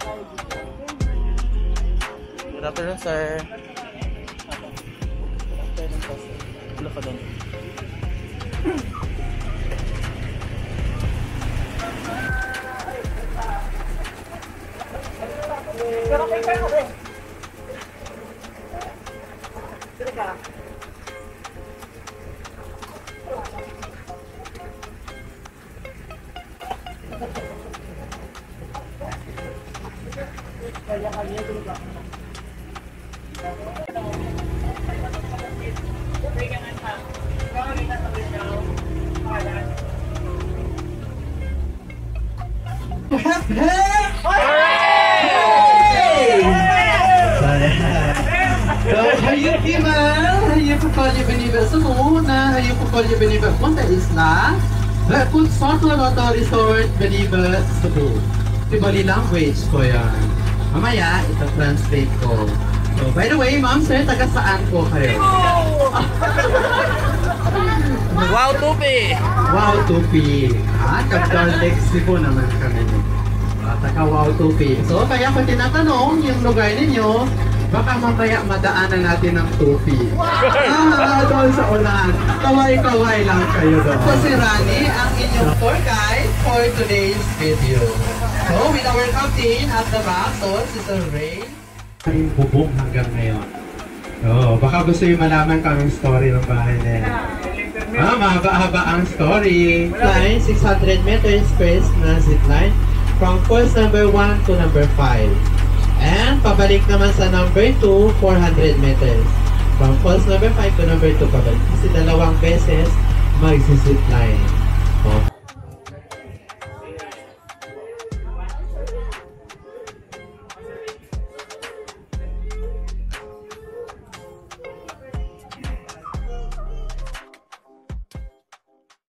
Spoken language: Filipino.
Good afternoon, sir. Wala ka doon. Hayop Iman, hayop pagkalya biniba sa muna, hayop pagkalya biniba punta isla, Bakut Soto Loto Resort biniba sa buo. Ibali language ko yan. Mamaya, ita-translate ko. So, by the way, ma'am, sir, taga saan po kayo? Wow, tupi! Wow, Tupi. Capital Lexi po naman kami. Taga Wow, Tupi. So, kaya ko tinatanong yung lugar ninyo, baka mamaya madaanan natin ng Tupi. Doon sa ulan. Kaway-kaway lang kayo doon. So, si Rani, ang inyong tour guide for today's video. So, with our captain at the back, so, si Sir Ray. Yung bubong hanggang ngayon. Baka gusto yung malaman kaming story ng bahay na yan. Mahaba-haba ang story. Line, 600 meters first na zipline from course number 1 to number 5. And pabalik naman sa number 2, 400 meters. From course number 5 to number 2 pabalik. Kasi dalawang beses mag-zipline.